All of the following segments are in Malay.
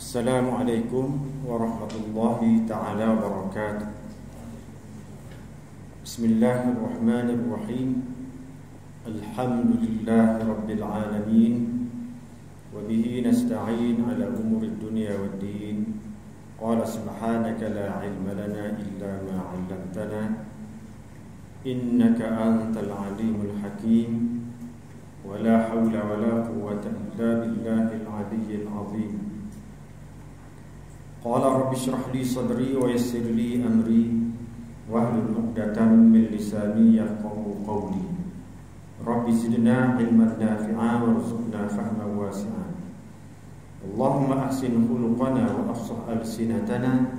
Assalamualaikum warahmatullahi ta'ala wabarakatuh. Bismillahirrahmanirrahim. Alhamdulillahi rabbil alamin. Wa bihi nasta'in ala umuri dunya waddin. Qala subhanaka la ilma lana illa ma 'allamtana innaka antal alimul hakim. Wa la hawla wa la quwwata illa billahil aliyyil azim. Qala rabbi shrah li sadri wa yassir li amri wahlul 'uqdatam min lisani yafqahu qawli. Rabbi zidna ilman nafi'an warzuqna fahman wasi'an. Allahumma ahsin khuluqana wa afsah alsinatana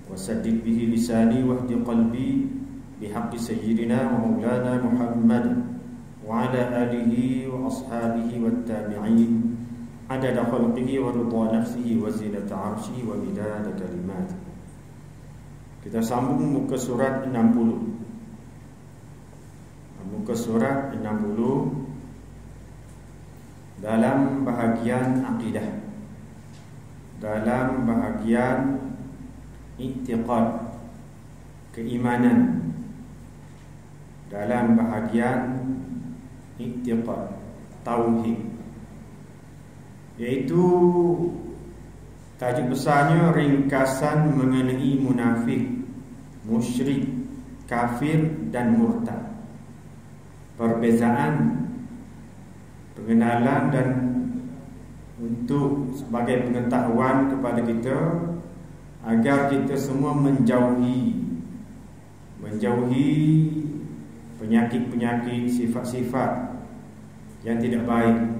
wa saddid bihi lisani wahdi qalbi bihaqqi sayyidina wa maulana Muhammad wa ala alihi wa ashabihi wat tabi'in adada khalqihi wa ridha nafsihi wa zinata arshihi wa midada kalimat. Kita sambung muka surat 60. Muka surat 60 dalam bahagian akidah, dalam bahagian i'tiqad, keimanan, dalam bahagian i'tiqad, tauhid, iaitu tajuk besarnya ringkasan mengenai munafik, musyrik, kafir dan murtad. Perbezaan, pengenalan dan untuk sebagai pengetahuan kepada kita agar kita semua menjauhi penyakit-penyakit, sifat-sifat yang tidak baik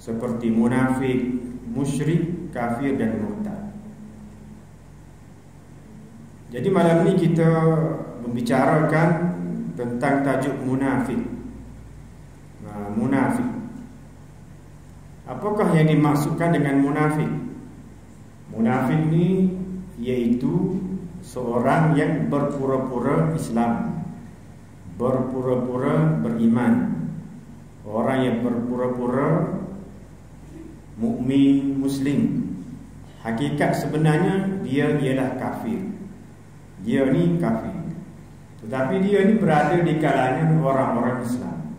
seperti munafik, musyrik, kafir dan murtad. Jadi malam ini kita membicarakan tentang tajuk munafik. Munafik. Apakah yang dimaksudkan dengan munafik? Munafik ini yaitu seorang yang berpura-pura Islam, berpura-pura beriman, orang yang berpura-pura mukmin muslim. Hakikat sebenarnya dia ialah kafir. Dia ni kafir, tetapi dia ni berada di kalangan orang-orang Islam,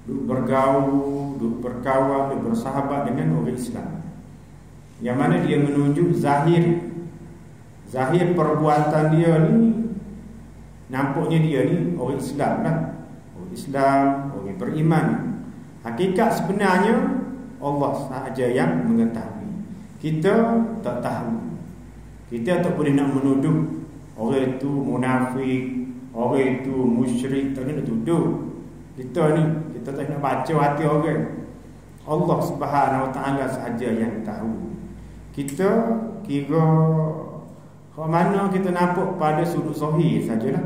duk bergaul, duk berkawan, duk bersahabat dengan orang Islam, yang mana dia menunjuk zahir perbuatan dia ni, nampaknya dia ni orang Islam lah, orang Islam, orang beriman. Hakikat sebenarnya Allah sahaja yang mengetahui. Kita tak tahu. Kita tak boleh nak menuduh orang itu munafik, orang itu musyrik. Tak boleh nak tuduh. Kita tak nak baca hati orang. Allah Subhanahu Wa Taala sahaja yang tahu. Kita kira kat mana kita nampak pada sudut zahir sajalah.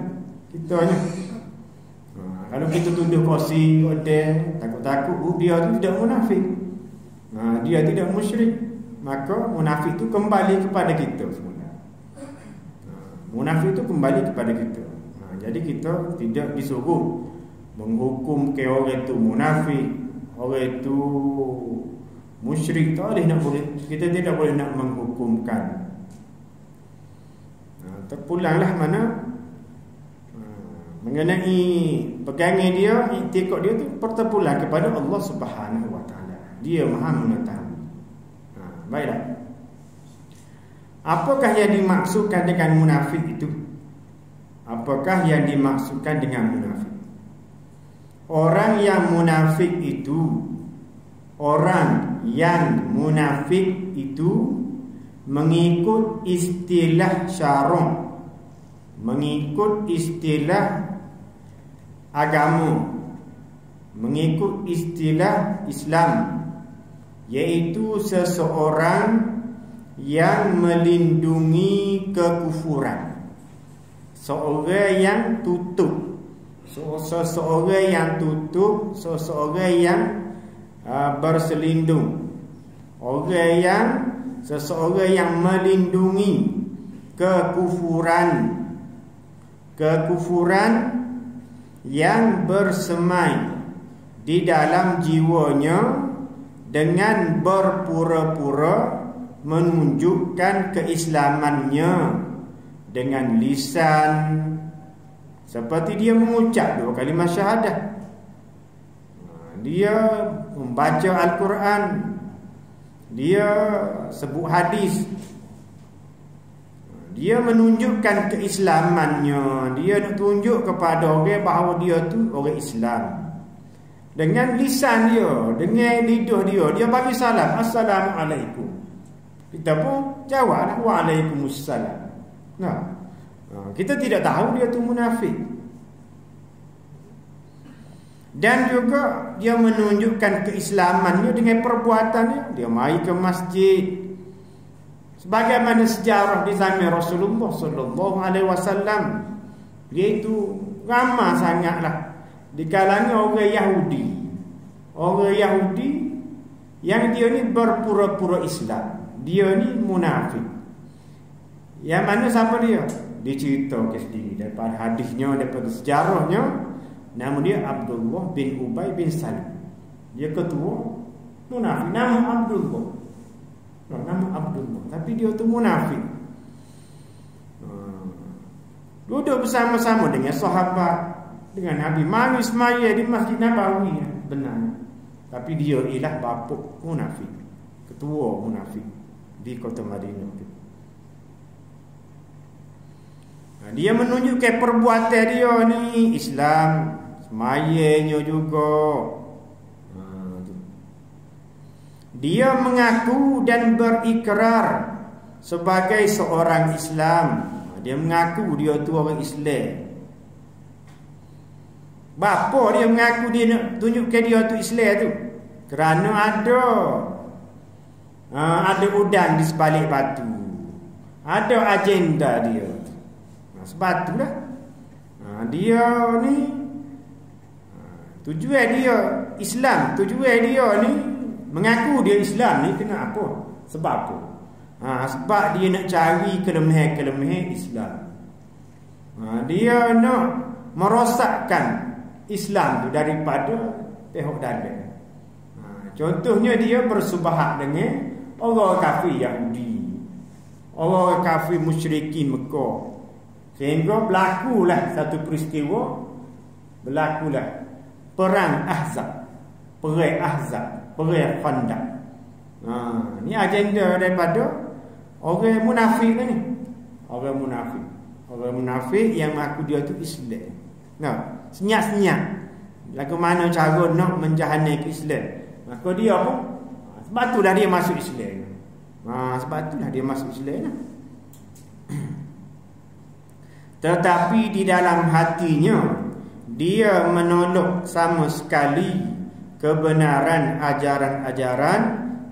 Kita ni. Kalau kita tuduh kosi, odeh, takut-takut, dia tu tidak munafik. Dia tidak musyrik, maka munafik itu kembali kepada kita semula. Munafik itu kembali kepada kita. Jadi kita tidak disuruh menghukum ke orang itu munafik, orang itu musyrik. Kita tidak boleh nak menghukumkan. Terpulanglah mana mengenai pegangan dia, i'tiqad dia tu terpulang kepada Allah Subhanahu Wa Taala. Dia Maha mengetahui. Baiklah. Apakah yang dimaksudkan dengan munafik itu? Apakah yang dimaksudkan dengan munafik? Orang yang munafik itu, mengikut istilah syarah, mengikut istilah agama, mengikut istilah Islam, yaitu seseorang yang melindungi kekufuran, seseorang yang tutup, seseorang yang berselindung, seseorang yang melindungi kekufuran yang bersemai di dalam jiwanya dengan berpura-pura menunjukkan keislamannya dengan lisan, seperti dia mengucap 2 kalimah syahadah, dia membaca Al-Quran, dia sebut hadis, dia menunjukkan keislamannya, dia nak tunjuk kepada orang bahawa dia tu orang Islam. Dengan lisan dia, dengan lidah dia bagi salam, Assalamualaikum. Kita pun jawab, Waalaikumsalam. Nah, kita tidak tahu dia tu munafik. Dan juga dia menunjukkan keislamannya dengan perbuatannya. Dia mari ke masjid, sebagaimana sejarah di zaman Rasulullah sallallahu alaihi wasallam. Dia itu ramai sangatlah di kalangan orang Yahudi. Orang Yahudi yang dia ni berpura-pura Islam, dia ni munafik. Yang mana siapa dia? Diceritakan sendiri daripada hadisnya, daripada sejarahnya. Nama dia Abdullah bin Ubay bin Salim. Dia ketua munafik, nama Abdullah. Nama Abdullah, tapi dia tu munafik. Duduk bersama-sama dengan sahabat, dengan Nabi, mari semaya di Masjid Nabawi. Benar. Tapi dia ialah bapa munafik, ketua munafik di kota Madinah tu. Dia menunjukkan perbuatan dia ni Islam, semayanya juga. Dia mengaku dan berikrar sebagai seorang Islam. Dia mengaku dia tu orang Islam. Bapa dia mengaku dia nak tunjukkan dia tu Islam tu kerana ada udang di sebalik batu, ada agenda dia. Sebab itulah dia ni tujuan dia Islam, tujuan dia ni mengaku dia Islam ni kena apa? Sebab apa? Sebab dia nak cari kelemahan-kelemahan Islam. Dia nak merosakkan Islam tu daripada pihak dalam. Contohnya dia bersubahat dengan orang kafir Yahudi, orang kafir musyrikin Mekah. Sehingga berlakulah satu peristiwa, berlakulah perang Ahzab, perang Khandaq. Ni agenda daripada orang munafik ni. Orang munafik yang mengaku dia tu Islam. Senyap-senyap lagu mana cara nak menjahannam ke Islam. Maka dia pun sebab itulah dia masuk Islam. Sebab itulah dia masuk Islam. Tetapi di dalam hatinya dia menolak sama sekali kebenaran ajaran-ajaran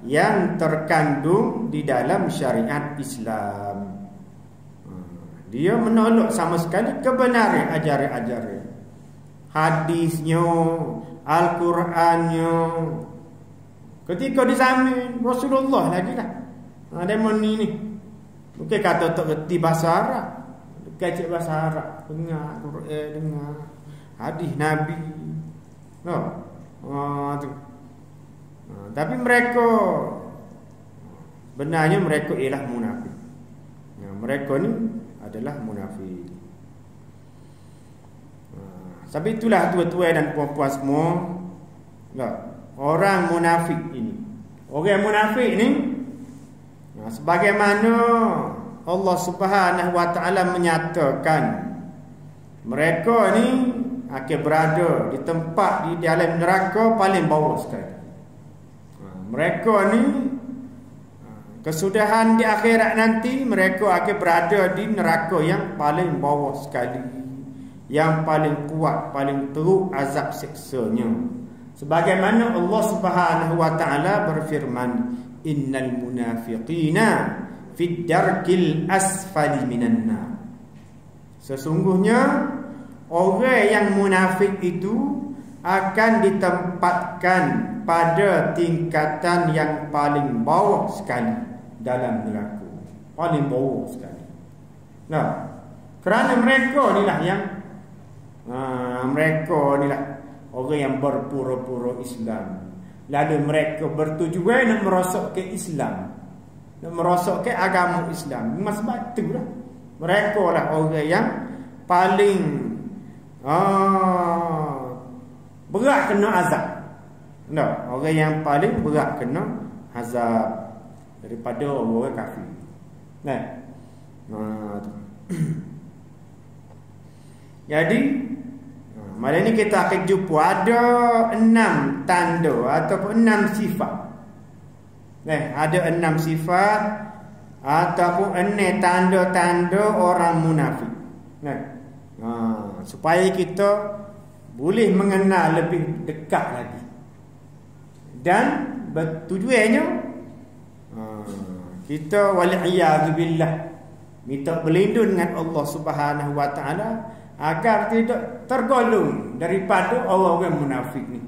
yang terkandung di dalam syariat Islam. Dia menolak sama sekali kebenaran ajaran-ajaran, hadisnya, Al-Qurannya. Ketika di zaman Rasulullah lagi lah, demon ni mungkin kata tak reti bahasa Arab, kecik bahasa Arab, dengar Quran, dengar hadis Nabi. Tapi mereka benarnya mereka ialah munafik. Mereka ni adalah munafik. Sebab itulah tuan-tuan dan puan-puan semua, orang munafik ini, orang munafik ni sebagaimana Allah Subhanahu wa taala menyatakan, mereka ni akan berada di tempat di dalam neraka paling bawah sekali. Mereka ni kesudahan di akhirat nanti mereka akan berada di neraka yang paling bawah sekali, yang paling kuat, paling teruk azab siksanya. Sebagaimana Allah Subhanahu wa taala berfirman, innal munafiqina fid darkil asfali minan nar. Sesungguhnya orang yang munafik itu akan ditempatkan pada tingkatan yang paling bawah sekali dalam neraka, paling bawah sekali. Kerana mereka inilah yang orang yang berpura-pura Islam, lalu mereka bertujuan nak merosakkan Islam. nak merosakkan agama Islam. Sebab itulah mereka lah orang yang paling berat kena azab. Orang yang paling berat kena azab daripada orang kafir. Jadi malam ni kita akan jumpa ada 6 tanda ataupun 6 sifat. Ada 6 sifat ataupun 6 tanda-tanda orang munafik. Supaya kita boleh mengenal lebih dekat lagi. Dan tujuannya kita wal'iyadzubillah minta berlindung dengan Allah Subhanahu wa taala agar tidak tergolong daripada orang-orang munafik ni.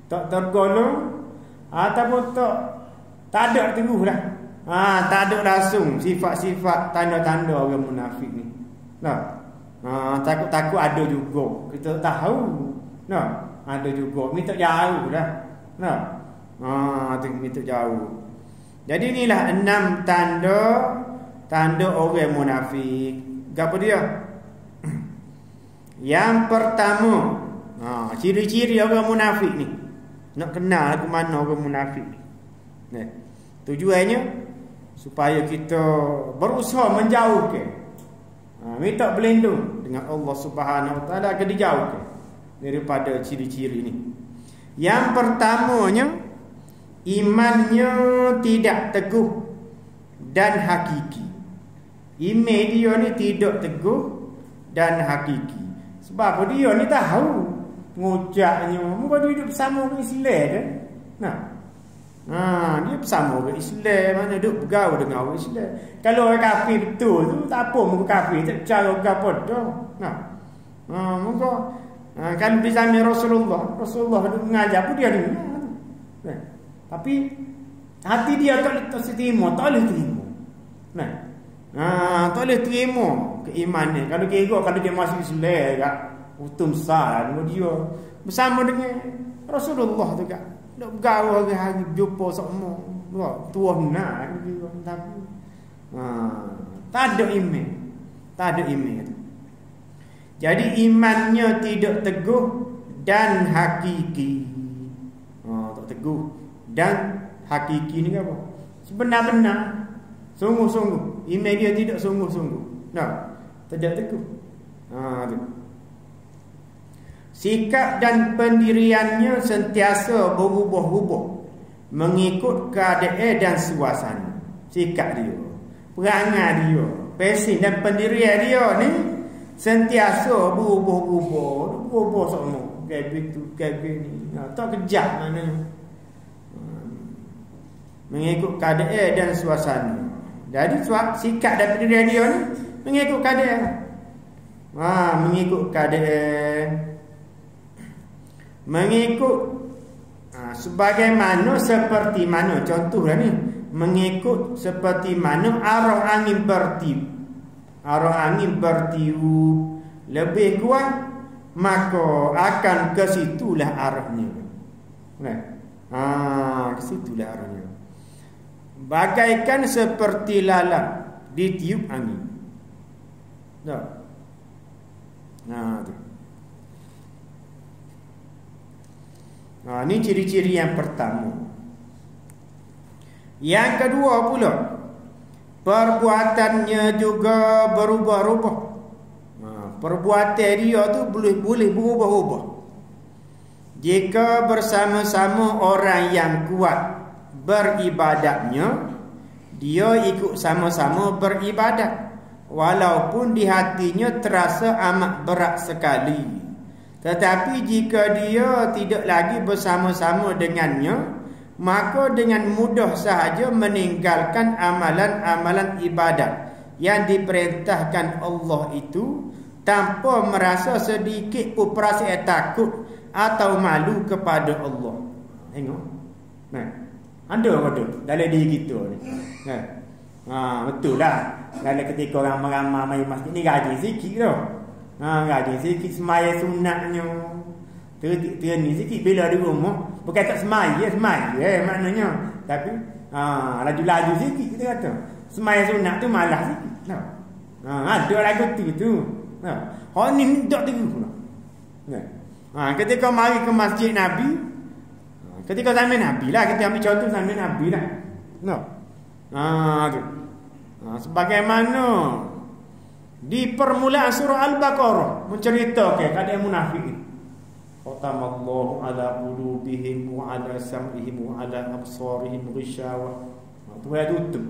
Tak tergolong ataupun tak ada terus dah. Tak ada langsung sifat-sifat tanda-tanda orang munafik ni. Takut-takut ada juga. Kita tahu. Ada juga. Minta jauh dah. Minta jauh. Jadi inilah 6 tanda orang munafik. Apa dia? Yang pertama, ciri-ciri orang munafik ni. Nak kenal ke mana orang munafik ni. Tujuannya supaya kita berusaha menjauhkan. Minta berlindung dengan Allah Subhanahu wa taala agar dijauhkan daripada ciri-ciri ni. Yang pertamanya, imannya tidak teguh dan hakiki. Iman dia ni tidak teguh dan hakiki. Sebab dia ni tahu ngucapnya muka dia hidup bersama orang Islam dah. Dia bersama orang Islam, mana duduk bergaul dengan orang Islam. Kalau orang kafir betul tu tak apa muka kafir, tak cara gapo dah. Muka kalau bersama Rasulullah duduk mengajar pun dia ni. Tapi hati dia tak boleh terima, tak boleh terima. Tak boleh terima keimanan. Kalau dia masuk Islam kat utum besar dia bersama dengan Rasulullah tu kat dok bergaul hari jumpa semua. Tua benar tapi tak ada iman. Tak ada iman. Jadi imannya tidak teguh dan hakiki. Tak teguh dan hakiki ni apa? Sebenar-benar, sungguh-sungguh. Iman dia tidak sungguh-sungguh. Tidak teguh. Tu. Sikap dan pendiriannya sentiasa berubah-ubah mengikut keadaan dan suasana. Sikap dia, perangai dia, pesin dan pendirian dia ni sentiasa berubah-ubah semua. Kayak begitu, kayak begini. Tak kejap maknanya. Mengikut keadaan dan suasana. Jadi sikap dan pendirian dia ni mengikut keadaan. Mengikut keadaan. Mengikut sebagaimana seperti mana contohlah ni, mengikut seperti mana arah angin bertiup. Arah angin bertiup lebih kuat, maka akan ke situlah arahnya. Ke situlah arahnya. Bagaikan seperti lalat ditiup angin. Tu. Ini ciri-ciri yang pertama. Yang kedua pula, perbuatannya juga berubah-ubah. Perbuatan dia tu boleh berubah-ubah. Jika bersama-sama orang yang kuat beribadatnya, dia ikut sama-sama beribadat, walaupun di hatinya terasa amat berat sekali. Tetapi jika dia tidak lagi bersama-sama dengannya, maka dengan mudah sahaja meninggalkan amalan-amalan ibadat yang diperintahkan Allah itu tanpa merasa sedikit pun perasaan takut atau malu kepada Allah. Tengok. Ada dalam diri kita ni. Betul lah. Dalam ketika orang ramai mai masjid ni gaji sikit tau. Gaji sikit semaya sunatnya. Terni sikit bila di rumah. Bukan tak semaya maknanya. Tapi Laju-laju sikit kita kata. Semaya sunat tu malas sikit. Ada lagu tu. Hak ni tak terus. Ketika mari ke masjid Nabi, ketika zaman Nabi lah, kita ambil contoh zaman Nabi lah. Tu. Sebagaimana di permulaan surah Al-Baqarah menceritakan keadaan munafik. Khatamallahu ala qulubihim wa ala sam'ihim wa ala absarihim ghishawah. Tuhan tutup.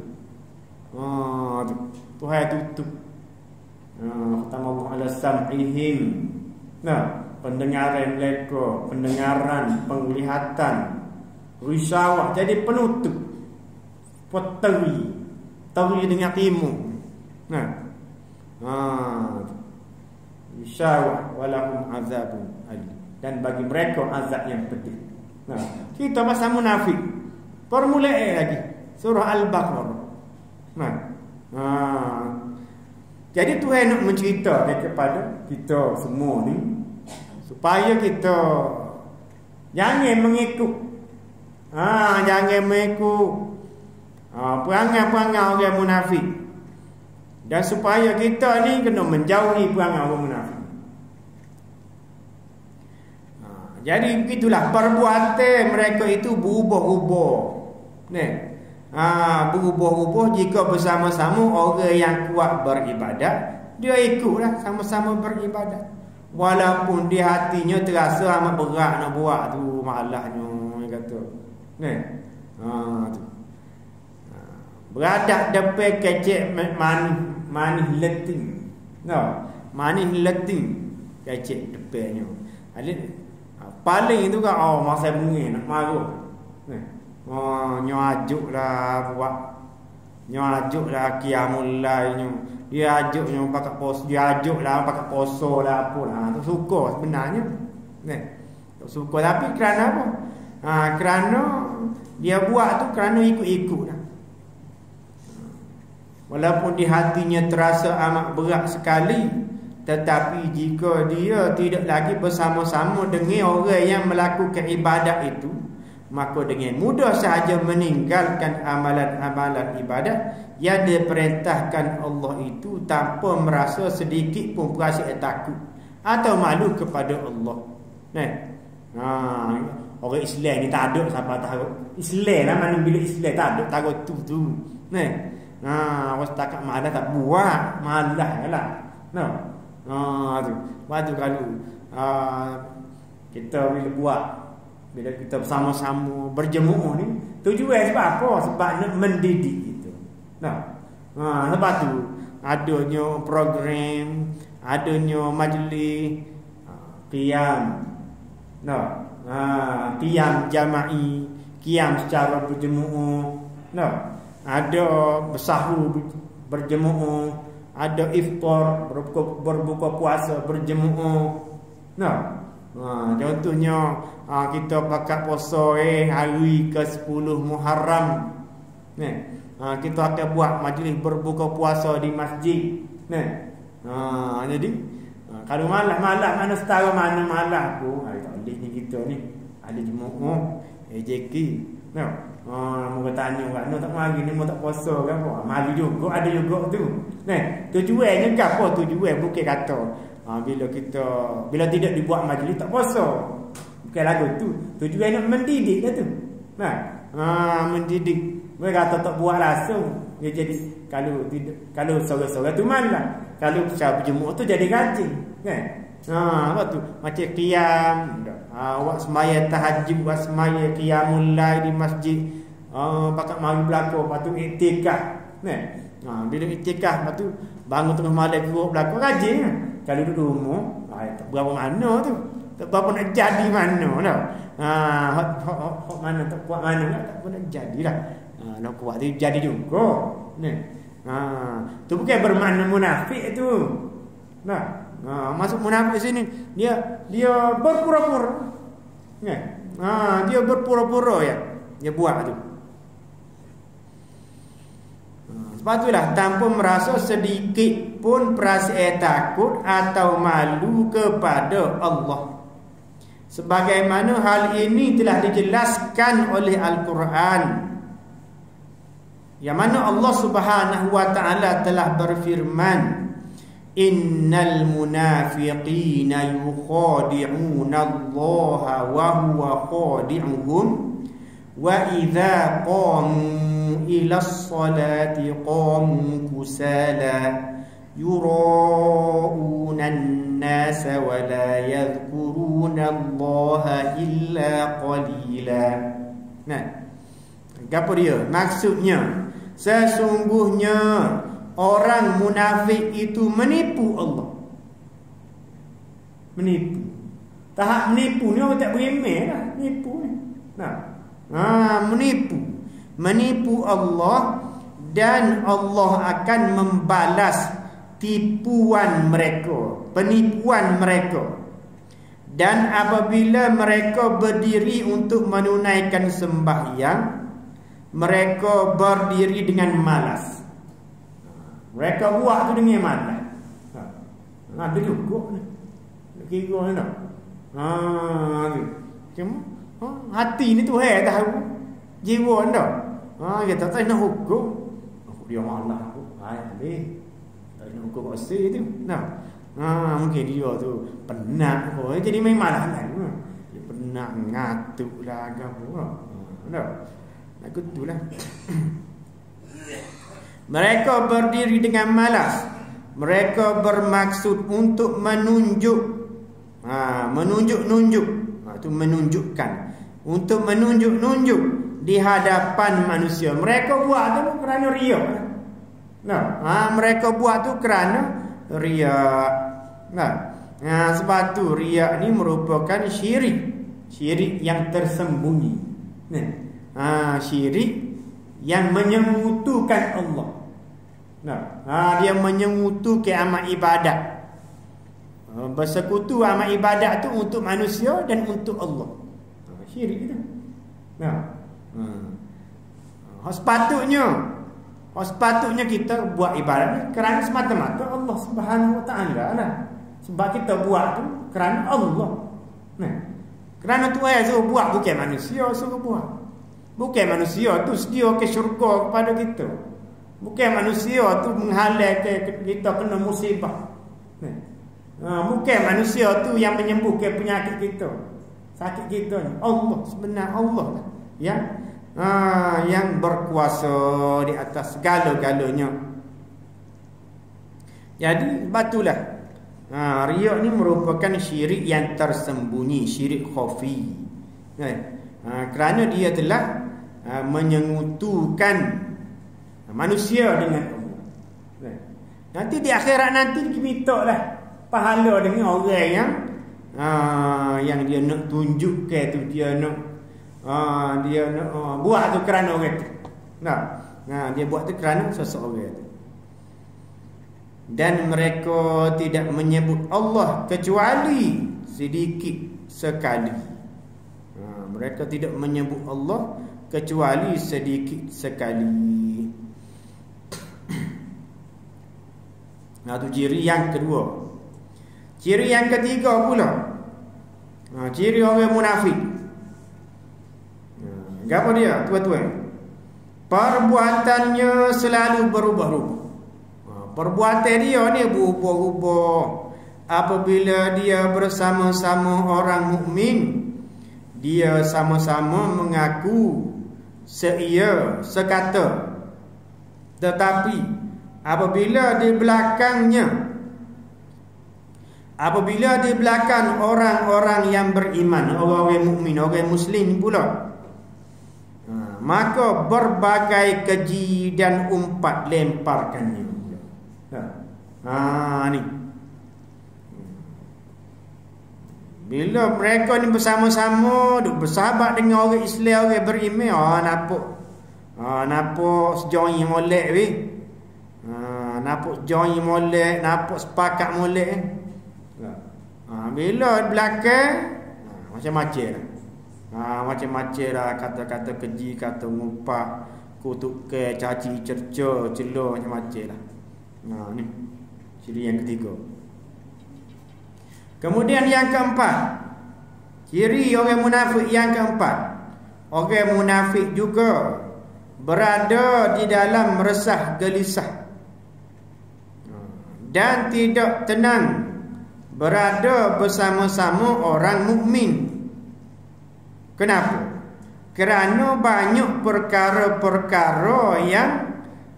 Tuhan tutup. Khatamallahu ala sam'ihim. Pendengaran mereka, pendengaran, penglihatan, ghishawah, jadi penutup. Teri dengan timur. Ghishawah walahum azabun alim. Dan bagi mereka azab yang pedih. Kita pasal munafik. Permulaan lagi surah Al-Baqarah. Jadi Tuhan nak menceritakan kepada kita semua ni supaya kita jangan mengikut perangai-perangai orang munafik. Dan supaya kita ni kena menjauhi perangai orang munafik. Jadi begitulah perbuatan mereka itu berubah-ubah. Berubah-ubah jika bersama-sama orang yang kuat beribadat, dia ikutlah sama-sama beribadat. Walaupun di hatinya terasa amat berat nak buat tu, malahnya kata. Tu. Beradak depan kecek manis leting. Manis leting kecek depannya. Paling itu kan masa bunyi nak marah. Nyajuklah buat. Nyajuklah qiyamul lailnya. Dia ajuknya pakai pos, dia ajuklah pakai poso lah apa lah. Tu suka sebenarnya. Tak suka tapi kerana apa? Kerana dia buat tu kerana ikut-ikut lah. Walaupun di hatinya terasa amat berat sekali, tetapi jika dia tidak lagi bersama-sama dengan orang yang melakukan ibadat itu, maka dengan mudah sahaja meninggalkan amalan-amalan ibadat yang diperintahkan Allah itu tanpa merasa sedikit pun perasaan takut atau malu kepada Allah. Orang Islam ni tak ada siapa tahu. Islam lah, mana bila Islam tak ada takut tu. Orang setakat malah tak buat, malah lah. Tu. Waktu kalau kita bila kita bersama-sama berjemaah ni, tujuan sebab apa? Sebab nak mendidik itu. Sebab tu adanya program, adanya majlis qiyam. Qiyam jama'i, qiyam secara berjemaah. Ada bersahur berjemaah, ada iftar berbuka puasa berjemaah. Contohnya kita pakai puasa hari ke-10 Muharram. Kita akan buat majlis berbuka puasa di masjid. Jadi kalau malam-malam mana setara mana malam tu, tak boleh ni kita ni ada jemaah AJK. Mereka tanya kat tak mari ni mau tak puasa ke apa? Mari juga, ada juga tu. Tujuannya ke apa? Tujuan bukan kata bila tidak dibuat majlis tak puasa. Bukan lagu tu. Tujuan nak mendidik ke tu. Mendidik. Mereka kata tak buat langsung, dia jadi kalau sore-sore tu malam. Kalau secara berjemaah tu jadi rajin. Apa tu? Macam qiyam, awak semaya tahajud, awak semaya qiyamul lail di masjid. Pakat mari belakang, lepas tu iktikaf. Bila iktikaf, lepas tu bangun tengah malam kuruk belakang rajin. Kalau duduk rumah, tak berapa mana tu. Tak berapa nak jadi mana dah. Hak mana tak kuat mana tak pun nak jadilah. Nak kuat tu jadi juga. Tu bukan bermakna munafik tu. Masuk munafik sini dia berpura-pura. Dia berpura-pura ya. Dia buat tu. Sebab itulah tanpa merasa sedikit pun perasaan takut atau malu kepada Allah. Sebagaimana hal ini telah dijelaskan oleh Al-Quran. yang mana Allah Subhanahu wa taala telah berfirman, innal munafiqina yukhadi'una Allah wa huwa khadi'uhum wa idza qamu ila as-salati qamu kusala yura'una an-nasa wa la yadhkuruna Allah illa qalila. Nah, apa dia? Maksudnya sesungguhnya orang munafik itu menipu Allah. Menipu. Tahap menipu ni orang tak berimeh lah. Menipu ni. Menipu. Menipu Allah, dan Allah akan membalas tipuan mereka, penipuan mereka. Dan apabila mereka berdiri untuk menunaikan sembahyang, mereka berdiri dengan malas. Mereka buat tu dengan malas. Ada cukup ni. Kira ni tak? Cuma hati ni tu tahu. Jiwa ni tak? Kita tak nak hukum. Dia malas aku. Habis. Tak nak hukum kuasa tu. Mungkin dia tu penat. Jadi main malas kan. Dia penat, ngatuk lah agama. Tak? Aku tu lah. Mereka berdiri dengan malas. Mereka bermaksud untuk menunjuk. Menunjuk-nunjuk. Itu menunjukkan. Untuk menunjuk-nunjuk di hadapan manusia. Mereka buat tu kerana riak. Mereka buat tu kerana riak. Sebab tu riak ni merupakan syirik. Syirik yang tersembunyi. Syirik yang menyemutukan Allah. Dia menyemutukan amal ibadat. Bersekutu amal ibadat tu untuk manusia dan untuk Allah. Syirik itu. Sepatutnya kita buat ibadat ni kerana semata-mata Allah Subhanahu wa taala lah. Sebab kita buat tu kerana Allah. Kerana Tuhan suruh buat, bukan manusia suruh buat. Bukan manusia tu sedia ke syurga kepada kita. Bukan manusia tu menghalang kita kena musibah. Bukan manusia tu yang menyembuhkan penyakit kita, sakit kita ni. Allah, sebenar Allah lah yang berkuasa di atas segala-galanya. Jadi batulah riak ni merupakan syirik yang tersembunyi, syirik khafi. Kerana dia telah menyengutukan manusia dengan Allah. Nanti di akhirat nanti diminta lah pahala dengan orang yang dia nak tunjukkan tu, dia nak buat tu kerana orang tu. Dia buat tu kerana seseorang tu. Dan mereka tidak menyebut Allah kecuali sedikit sekali. Mereka tidak menyebut Allah kecuali sedikit sekali. Tu ciri yang kedua. Ciri yang ketiga pula, ciri orang munafik. Apa dia, tuan-tuan? Perbuatannya selalu berubah-ubah. Perbuatan dia ni berubah-ubah. Apabila dia bersama-sama orang mukmin, dia sama-sama mengaku seia sekata. Tetapi apabila di belakang orang-orang yang beriman, orang-orang mukmin, orang muslim pula, maka berbagai keji dan umpat lemparkannya. Ni bila mereka ni bersama-sama duk bersahabat dengan orang Islam, orang beriman, nampak sejoin molek weh. Nampak sejoin molek, nampak sepakat molek. Bila belakang macam-macam lah. Macam-macam lah, kata-kata keji, kata ngumpat, kutuk caci, cerca, celah, macam-macam lah. Ni ciri yang ketiga. Kemudian yang keempat, ciri orang munafik yang keempat, orang munafik juga berada di dalam resah gelisah dan tidak tenang berada bersama-sama orang mukmin. Kenapa? Kerana banyak perkara-perkara yang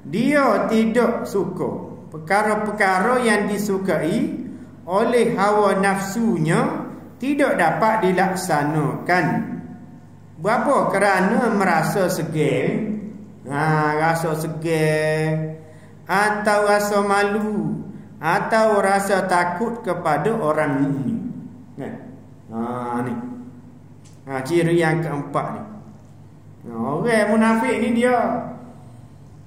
dia tidak suka. Perkara-perkara yang disukai oleh hawa nafsunya tidak dapat dilaksanakan. Berapa? Kerana merasa segar. Rasa segar, atau rasa malu, atau rasa takut kepada orang mukmin. Ni. Ciri yang keempat ni. Orang munafik ni dia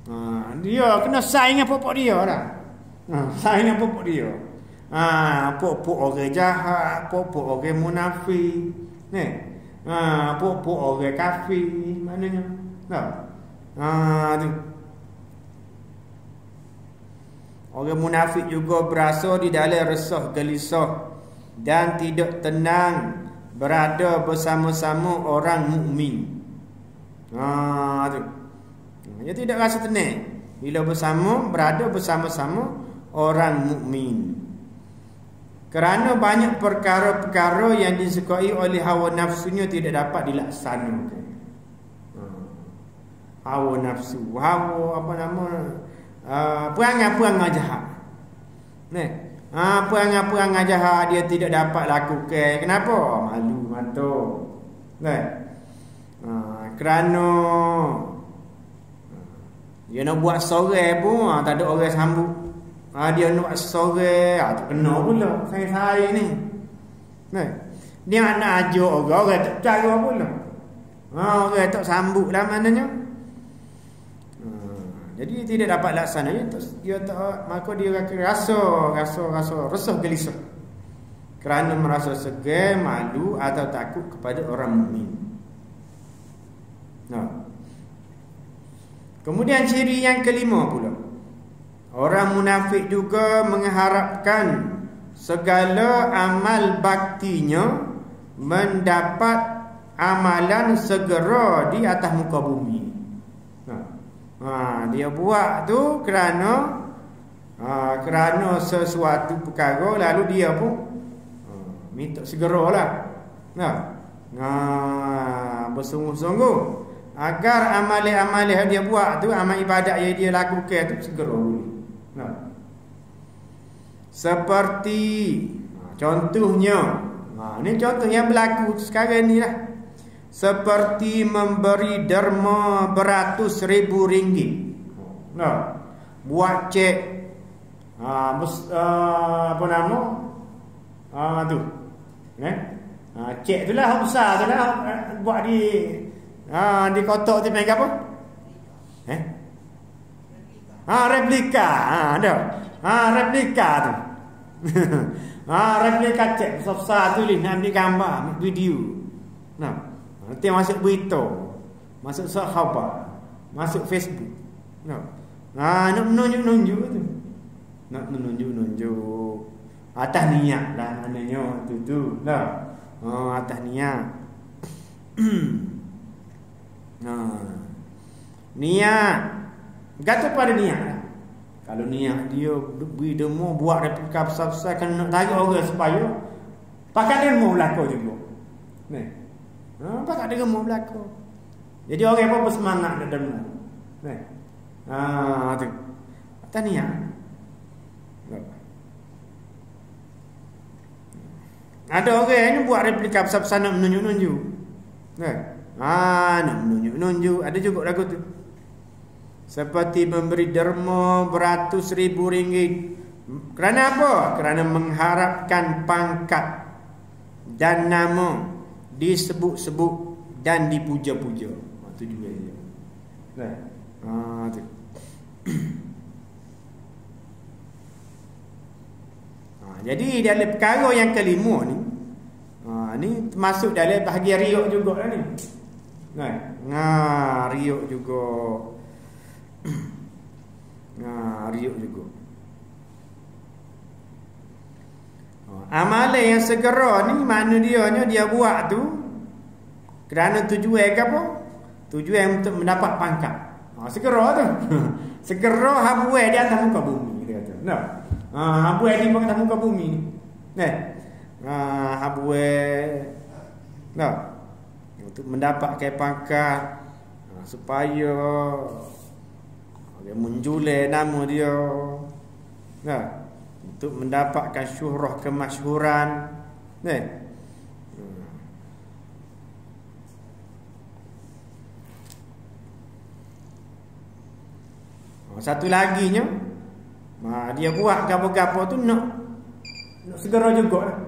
kena saing dengan pokok dia dah. Saing dengan pokok dia. Pokok orang jahat, pokok orang munafik. Ni. Pokok orang kafir maknanya. Tu. Orang munafik juga berasa di dalam resah gelisah dan tidak tenang berada bersama-sama orang mukmin. Tu. Dia tidak rasa tenang bila berada bersama-sama orang mukmin. Kerana banyak perkara-perkara yang disukai oleh hawa nafsunya tidak dapat dilaksanakan. Hawa nafsu, perangai-perangai jahat. Perangai-perangai jahat dia tidak dapat lakukan. Kenapa? Malu, matuk. Kerana dia nak buat sorang pun tak ada orang sambut. Dia nak buat sorang tak kena pula saya ni. Dia nak ajak orang tak cara pula. Orang tak sambut lah maknanya. Jadi tidak dapat laksananya, dia tak, maka dia rasa resah gelisah kerana merasa segan, malu atau takut kepada orang mukmin. Kemudian ciri yang kelima pula, orang munafik juga mengharapkan segala amal baktinya mendapat amalan segera di atas muka bumi. Dia buat tu kerana sesuatu perkara, lalu dia pun minta segeralah. Bersungguh-sungguh agar amal-amal yang dia buat tu, amal ibadat yang dia lakukan tu segera boleh. Seperti contohnya, ni contoh yang berlaku sekarang ni lah. Seperti memberi derma beratus ribu ringgit. Buat cek apa nama? Tu. Cek tu lah besar tu lah, buat di kotak tu main apa? Replika. Ada. Replika tu. Replika cek besar tu ni, nak ambil gambar, ambil video. Nanti masuk berita, masuk sahabat, masuk Facebook. Nak menunjuk tu. Nak menunjuk. Atas niat lah maknanya tu. Atas niat. Niat. Gantung pada niat. Kalau niat dia beri demo, buat replika besar-besar, kan nak tarik orang supaya pakai demo belakang juga. Pakai demo belakang. Jadi orang apa bersemangat nak demo. Tu. Atas niat. Ada orang ni buat replika besar-besar nak menunjuk-nunjuk. Nak menunjuk-nunjuk. Ada juga lagu tu. Seperti memberi derma beratus ribu ringgit. Kerana apa? Kerana mengharapkan pangkat dan nama disebut-sebut dan dipuja-puja. Itu juga dia. Tu. Jadi dalam perkara yang kelima ni, ni termasuk dalam bahagian riak juga lah ni. Riak juga. Riak juga. Amalan yang segera ni mana dia buat tu kerana tujuan ke apa? Tujuan untuk mendapat pangkat. Segera tu. Segera habuai di atas muka bumi dia kata. Nah. Habuai di atas muka bumi ni. Habuai. Nah. Untuk mendapatkan pangkat supaya dia menjulai nama dia. Nah. Untuk mendapatkan syuhrah kemasyhuran. Satu laginya, dia buat gapo-gapo tu nak segera juga lah.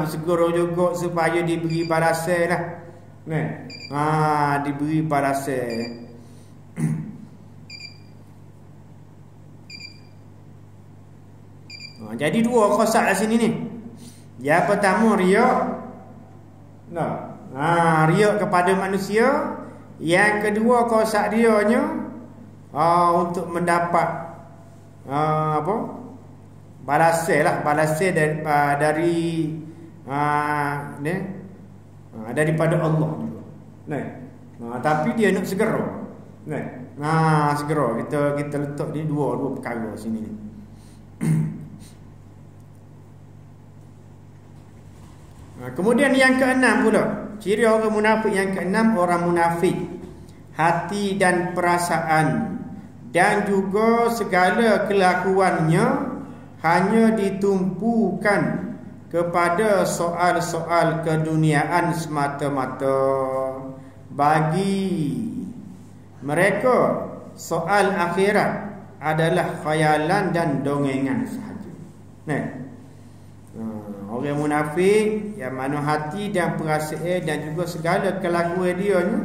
Nak segera juga supaya diberi balasan lah. Diberi balasan. Jadi dua kosak kat sini ni. Yang pertama riak. Riak kepada manusia. Yang kedua kosak dia nya untuk mendapat balasan dari daripada Allah juga. Tapi dia nak segera. Segera kita letak di dua perkara sini ni. Kemudian yang keenam pula, ciri orang munafik yang keenam, orang munafik hati dan perasaan dan juga segala kelakuannya hanya ditumpukan kepada soal-soal keduniaan semata-mata. Bagi mereka soal akhirat adalah khayalan dan dongengan sahaja. Orang munafik yang mana hati dan perasaan dan juga segala kelakuan dia ni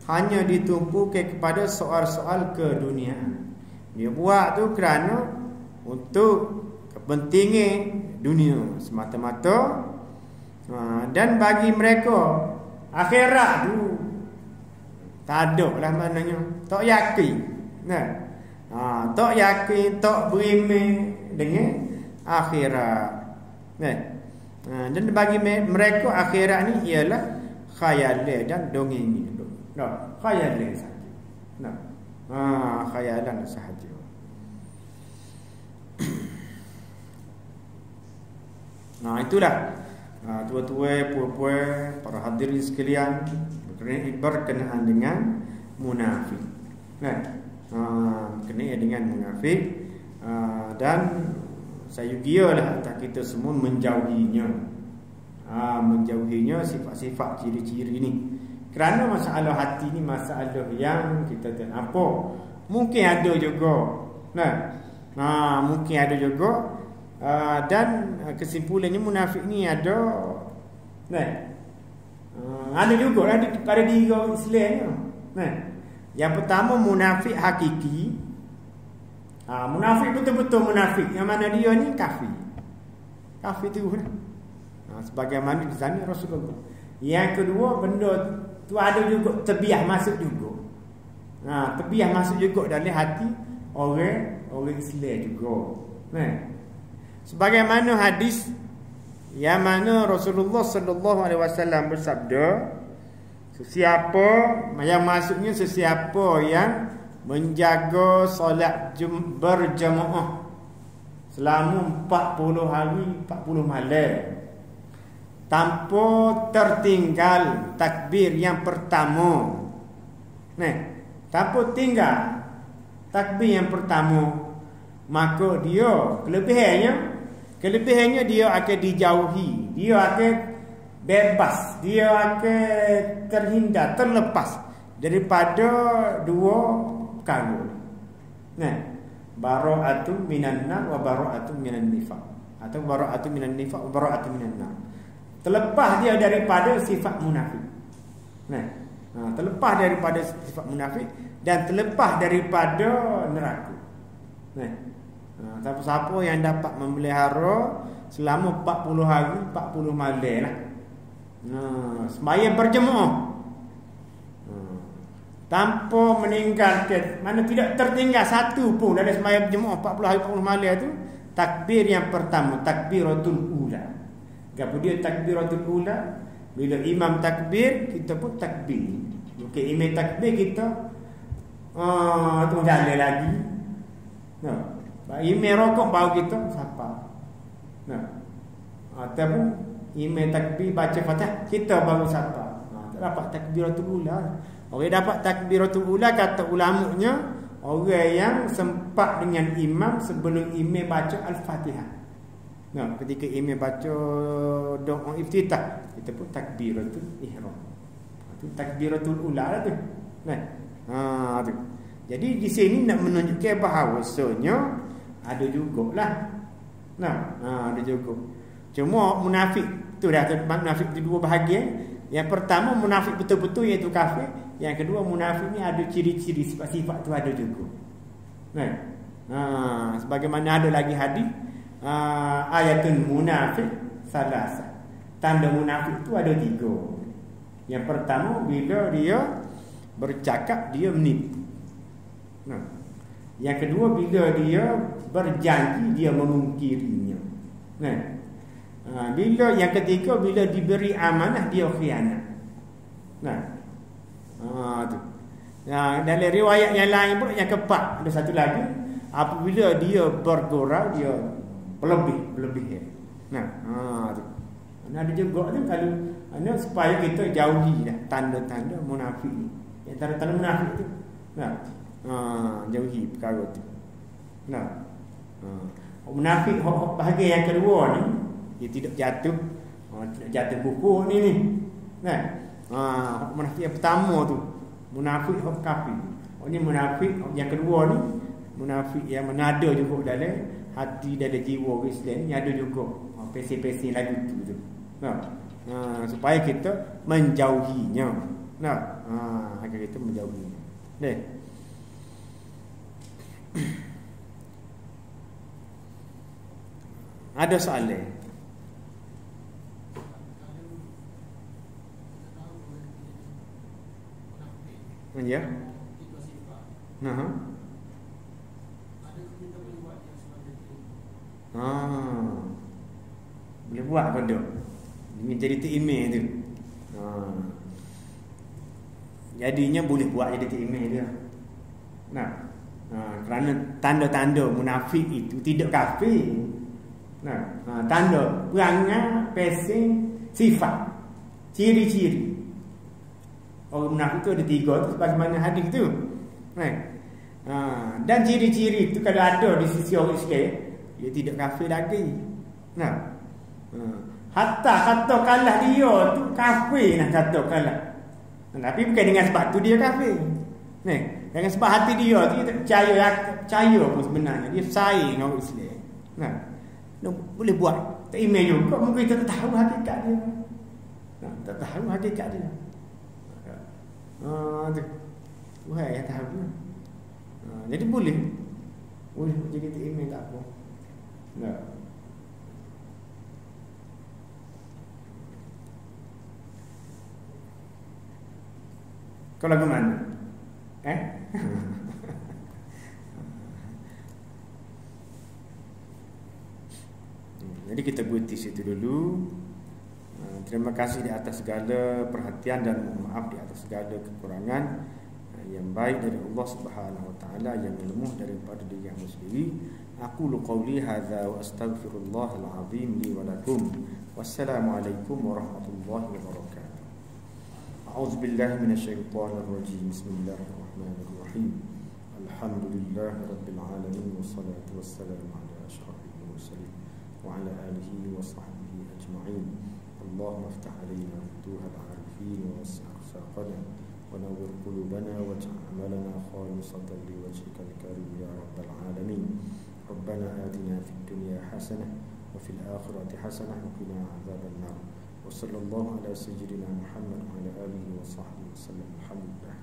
hanya ditumpukan kepada soal-soal keduniaan. Dia buat tu kerana untuk kepentingan dunia semata-mata. Dan bagi mereka akhirat tu tak ada lah maknanya. Tak yakin. Tak yakin, tak beriman dengan akhirat. Dan bagi mereka akhirat ni ialah khayalan dan dongeng. Khayalan sahaja. Khayalan sahaja. Itulah tua-tua, puan-puan, para hadirin sekalian berkenaan dengan munafik. Berkenaan dengan munafik, dan saya gialah atas kita semua menjauhinya. Menjauhinya sifat-sifat ciri-ciri ni. Kerana masalah hati ni masalah yang kita tak nampak. Mungkin ada juga. Mungkin ada juga. Dan kesimpulannya munafik ni ada. Ada juga pada diri orang Islam ni. Yang pertama munafik hakiki. Munafik betul-betul munafik. Yang mana dia ni kafir. Kafir tu. Sebagaimana di sana Rasulullah. Yang kedua benda tu ada juga terbiah masuk juga. Terbiah masuk juga dalam hati orang Islam juga. Sebagaimana hadis yang mana Rasulullah sallallahu alaihi wasallam bersabda, sesiapa yang maksudnya sesiapa yang menjaga solat berjemaah selama 40 hari 40 malam tanpa tertinggal takbir yang pertama. Tanpa tinggal takbir yang pertama, maka dia kelebihannya dia akan dijauhi, dia akan bebas, dia akan terhindar, terlepas daripada dua perkara. Bara'atun minan nar wa bara'atun minan nifaq, atau bara'atun minan nifaq wa bara'atun minan nar. Terlepas dia daripada sifat munafik. Terlepas daripada sifat munafik dan terlepas daripada neraka. Siapa-siapa yang dapat memelihara selama 40 hari 40 malam lah. Sembahyang berjemaah. Tanpa meninggalkan, mana tidak tertinggal satu pun dari sembahyang berjemaah 40 hari 40 malam tu, takbir yang pertama, takbiratul ula. Kemudian takbiratul ula, bila imam takbir, kita pun takbir. Okey, imam takbir kita Tu jalan lagi. Nah, email rokok baru kita siapa? Nah, ataupun email takbir baca Fatihah kita baru siapa? Tak dapat takbiratul ula. Orang dapat takbiratul ula kata ulamanya orang yang sempat dengan imam sebelum imam baca Al-Fatihah. Nah, ketika imam baca doa iftitah, kita pun takbiratul ihram. Itu takbiratul ula lah tu. Nah, tu. Jadi di sini nak menunjukkan bahawasanya ada jugalah. Nah, ada juga. Cuma munafik tu dah munafik di dua bahagian. Yang pertama munafik betul-betul iaitu kafir. Yang kedua munafik ni ada ciri-ciri sifat-sifat tu ada juga. Nah, sebagaimana ada lagi hadis ayatul munafik salasa. Tanda munafik tu ada 3. Yang pertama bila dia bercakap dia menipu. Nah, yang kedua bila dia berjanji dia memungkirinya. Nah, bila yang ketiga bila diberi amanah dia khianat. Nah, tu. Nah, dalam riwayat yang lain pun yang keempat ada satu lagi apabila dia bergurau dia berlebih. Nah, tu. Ada juga tu kalau supaya kita jauhi dah tanda-tanda munafik ni. Yang tanda-tanda munafik tu. Nah, jauhi perkara tu. Nah, munafik bahagian yang kedua ni dia tidak jatuh buku ni. Nah, munafik yang pertama tu munafik kafir. Ini munafik yang kedua ni munafik yang menada juga dalam hati dan jiwa Islam ni ada juga pesi-pesi lagi tu. Nah, supaya kita menjauhinya. Nah, agar kita menjauhinya. Deh. Ada soalan? Ya. Boleh buat pada dengan jadi email tu. Jadinya boleh buat jadi email dia. Nah, kerana tanda-tanda munafik itu tidak kafir. Nah, tanda perangai, pesing, sifat, ciri-ciri. Orang munafik itu ada 3 tu sebagaimana hadis tu. Dan ciri-ciri itu kalau ada di sisi orang Islam, dia tidak kafir lagi. Nah, hatta katakanlah dia tu kafir nak katakanlah. Tapi bukan dengan sebab tu dia kafir. Dengan sebab hati dia tu dia tak percaya pun sebenarnya dia sayang orang Islam. Nah, boleh buat tak email juga mungkin kita tak tahu hakikat dia. Tak tahu hakikat dia. Tu. Wahai yang tahu. Jadi boleh jadi kita email tak apa. Nah. Kau lagu mana? Jadi kita berhenti situ dulu. Terima kasih di atas segala perhatian dan mohon maaf di atas segala kekurangan yang baik dari Allah Subhanahu wa taala, yang lemah daripada diri yang sendiri. Aqulu qawli hadza wa astaghfirullahal azim li wa lakum. Wassalamualaikum warahmatullahi wabarakatuh. A'udzu billahi minasyaitonir rajim. Bismillahirrahmanirrahim. Alhamdulillahirabbil alamin wassalatu wassalamu ala asyrafil mursalin wa ala alihi wa sahbihi ajma'in. Allahumma iftah alaina futuhal arifin wa wasi' arsaqana wa nawwir qulubana waj'al amalana khalisatan liwajhikal karim ya rabbal alamin. Rabbana atina fid dunya hasanah wa fil akhirati hasanah wa qina adzaban nar. Wa sallallahu ala sayyidina Muhammad wa ala alihi wa sahbihi wasallam. Alhamdulillah.